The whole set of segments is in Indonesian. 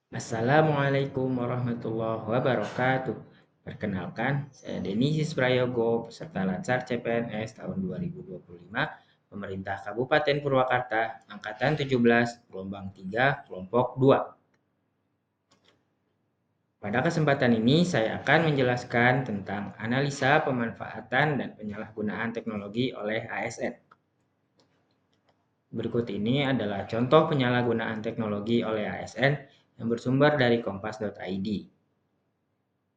Assalamualaikum warahmatullahi wabarakatuh. Perkenalkan, saya Denisius Prayogo, peserta Latsar CPNS tahun 2025, Pemerintah Kabupaten Purwakarta, Angkatan 17, Gelombang 3, Kelompok 2. Pada kesempatan ini, saya akan menjelaskan tentang analisa pemanfaatan dan penyalahgunaan teknologi oleh ASN. Berikut ini adalah contoh penyalahgunaan teknologi oleh ASN yang bersumber dari kompas.id.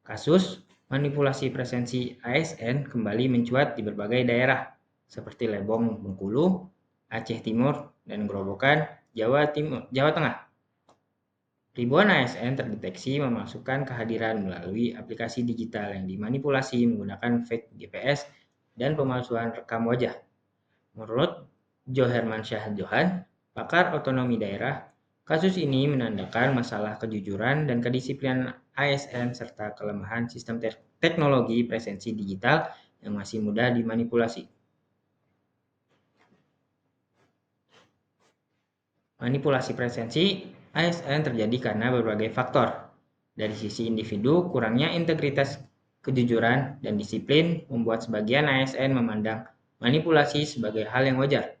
Kasus manipulasi presensi ASN kembali mencuat di berbagai daerah, seperti Lebong, Bengkulu, Aceh Timur, dan Gerobokan, Jawa Tengah. Ribuan ASN terdeteksi memasukkan kehadiran melalui aplikasi digital yang dimanipulasi menggunakan fake GPS dan pemalsuan rekam wajah. Menurut Johermansyah Johan, pakar otonomi daerah, kasus ini menandakan masalah kejujuran dan kedisiplinan ASN serta kelemahan sistem teknologi presensi digital yang masih mudah dimanipulasi. Manipulasi presensi ASN terjadi karena berbagai faktor. Dari sisi individu, kurangnya integritas, kejujuran, dan disiplin membuat sebagian ASN memandang manipulasi sebagai hal yang wajar.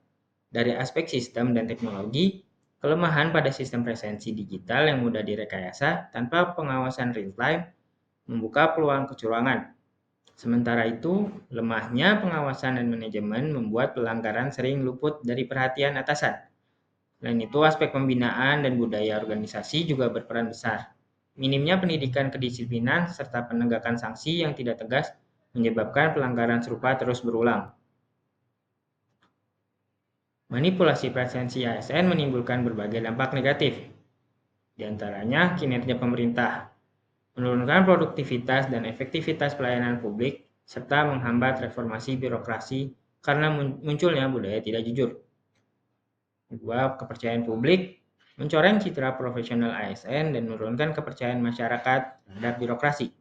Dari aspek sistem dan teknologi, kelemahan pada sistem presensi digital yang mudah direkayasa tanpa pengawasan real-time membuka peluang kecurangan. Sementara itu, lemahnya pengawasan dan manajemen membuat pelanggaran sering luput dari perhatian atasan. Selain itu, aspek pembinaan dan budaya organisasi juga berperan besar. Minimnya pendidikan kedisiplinan serta penegakan sanksi yang tidak tegas menyebabkan pelanggaran serupa terus berulang. Manipulasi presensi ASN menimbulkan berbagai dampak negatif, di antaranya kinerja pemerintah, menurunkan produktivitas dan efektivitas pelayanan publik, serta menghambat reformasi birokrasi karena munculnya budaya tidak jujur. Kedua, kepercayaan publik, mencoreng citra profesional ASN dan menurunkan kepercayaan masyarakat terhadap birokrasi.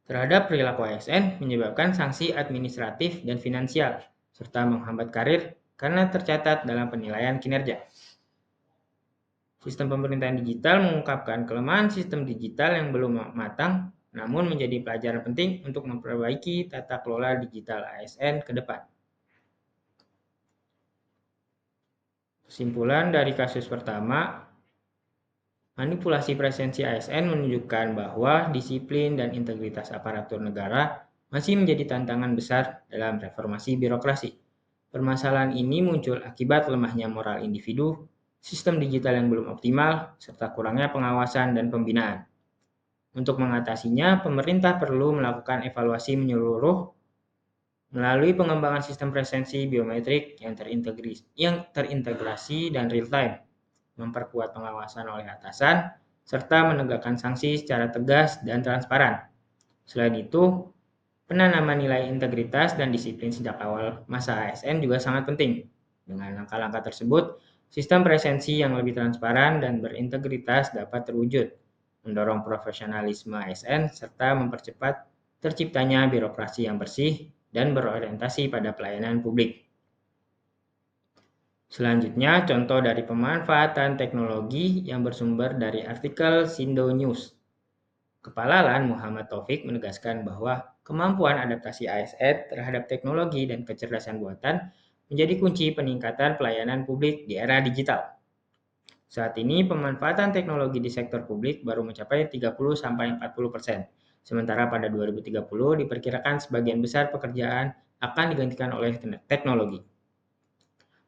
Terhadap perilaku ASN menyebabkan sanksi administratif dan finansial, serta menghambat karir karena tercatat dalam penilaian kinerja. Sistem pemerintahan digital mengungkapkan kelemahan sistem digital yang belum matang, namun menjadi pelajaran penting untuk memperbaiki tata kelola digital ASN ke depan. Kesimpulan dari kasus pertama, manipulasi presensi ASN menunjukkan bahwa disiplin dan integritas aparatur negara masih menjadi tantangan besar dalam reformasi birokrasi. Permasalahan ini muncul akibat lemahnya moral individu, sistem digital yang belum optimal, serta kurangnya pengawasan dan pembinaan. Untuk mengatasinya, pemerintah perlu melakukan evaluasi menyeluruh melalui pengembangan sistem presensi biometrik yang terintegrasi dan real-time, memperkuat pengawasan oleh atasan, serta menegakkan sanksi secara tegas dan transparan. Selain itu, penanaman nilai integritas dan disiplin sejak awal masa ASN juga sangat penting. Dengan langkah-langkah tersebut, sistem presensi yang lebih transparan dan berintegritas dapat terwujud, mendorong profesionalisme ASN, serta mempercepat terciptanya birokrasi yang bersih dan berorientasi pada pelayanan publik. Selanjutnya, contoh dari pemanfaatan teknologi yang bersumber dari artikel Sindo News. Kepala LAN Muhammad Taufik menegaskan bahwa kemampuan adaptasi ASN terhadap teknologi dan kecerdasan buatan menjadi kunci peningkatan pelayanan publik di era digital. Saat ini pemanfaatan teknologi di sektor publik baru mencapai 30-40%, sementara pada 2030 diperkirakan sebagian besar pekerjaan akan digantikan oleh teknologi.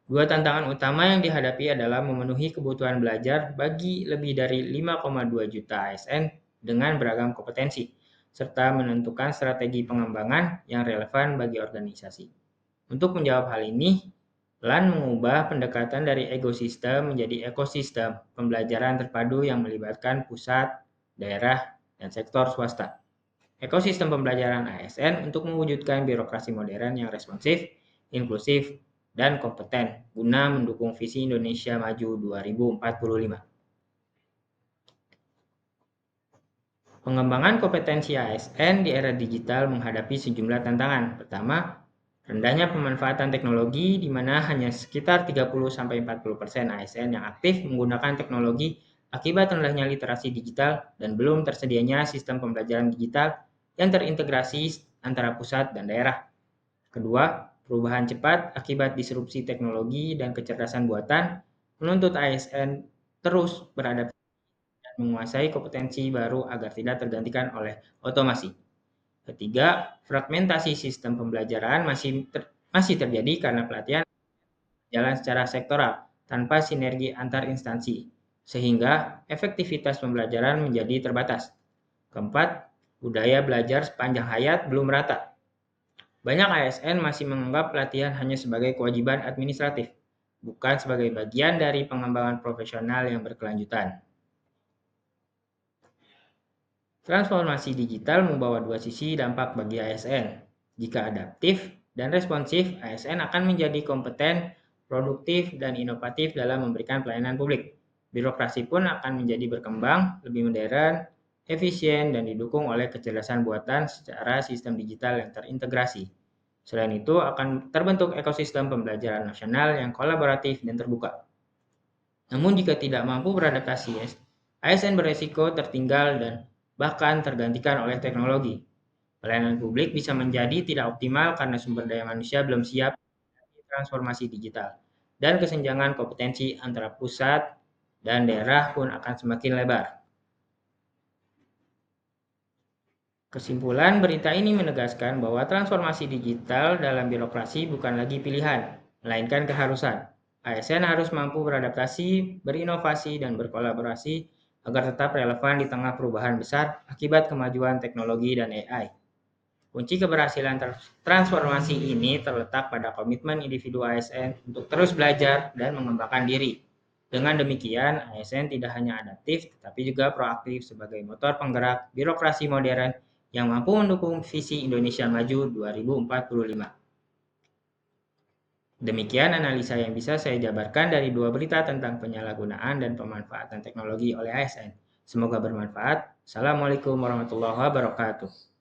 Dua tantangan utama yang dihadapi adalah memenuhi kebutuhan belajar bagi lebih dari 5,2 juta ASN dengan beragam kompetensi, serta menentukan strategi pengembangan yang relevan bagi organisasi. Untuk menjawab hal ini, LAN mengubah pendekatan dari ekosistem menjadi ekosistem pembelajaran terpadu yang melibatkan pusat, daerah, dan sektor swasta. Ekosistem pembelajaran ASN untuk mewujudkan birokrasi modern yang responsif, inklusif, dan kompeten guna mendukung visi Indonesia Maju 2045. Pengembangan kompetensi ASN di era digital menghadapi sejumlah tantangan. Pertama, rendahnya pemanfaatan teknologi di mana hanya sekitar 30-40% ASN yang aktif menggunakan teknologi akibat rendahnya literasi digital dan belum tersedianya sistem pembelajaran digital yang terintegrasi antara pusat dan daerah. Kedua, perubahan cepat akibat disrupsi teknologi dan kecerdasan buatan menuntut ASN terus beradaptasi dan menguasai kompetensi baru agar tidak tergantikan oleh otomasi. Ketiga, fragmentasi sistem pembelajaran masih terjadi karena pelatihan jalan secara sektoral tanpa sinergi antar instansi, sehingga efektivitas pembelajaran menjadi terbatas. Keempat, budaya belajar sepanjang hayat belum merata. Banyak ASN masih menganggap pelatihan hanya sebagai kewajiban administratif, bukan sebagai bagian dari pengembangan profesional yang berkelanjutan. Transformasi digital membawa dua sisi dampak bagi ASN. Jika adaptif dan responsif, ASN akan menjadi kompeten, produktif, dan inovatif dalam memberikan pelayanan publik. Birokrasi pun akan menjadi berkembang, lebih modern, efisien, dan didukung oleh kecerdasan buatan secara sistem digital yang terintegrasi. Selain itu, akan terbentuk ekosistem pembelajaran nasional yang kolaboratif dan terbuka. Namun jika tidak mampu beradaptasi, ASN beresiko tertinggal dan bahkan tergantikan oleh teknologi. Pelayanan publik bisa menjadi tidak optimal karena sumber daya manusia belum siap menghadapi transformasi digital. Dan kesenjangan kompetensi antara pusat dan daerah pun akan semakin lebar. Kesimpulan berita ini menegaskan bahwa transformasi digital dalam birokrasi bukan lagi pilihan, melainkan keharusan. ASN harus mampu beradaptasi, berinovasi, dan berkolaborasi agar tetap relevan di tengah perubahan besar akibat kemajuan teknologi dan AI. Kunci keberhasilan transformasi ini terletak pada komitmen individu ASN untuk terus belajar dan mengembangkan diri. Dengan demikian, ASN tidak hanya adaptif, tetapi juga proaktif sebagai motor penggerak birokrasi modern yang mampu mendukung visi Indonesia Maju 2045. Demikian analisa yang bisa saya jabarkan dari dua berita tentang penyalahgunaan dan pemanfaatan teknologi oleh ASN. Semoga bermanfaat. Assalamualaikum warahmatullahi wabarakatuh.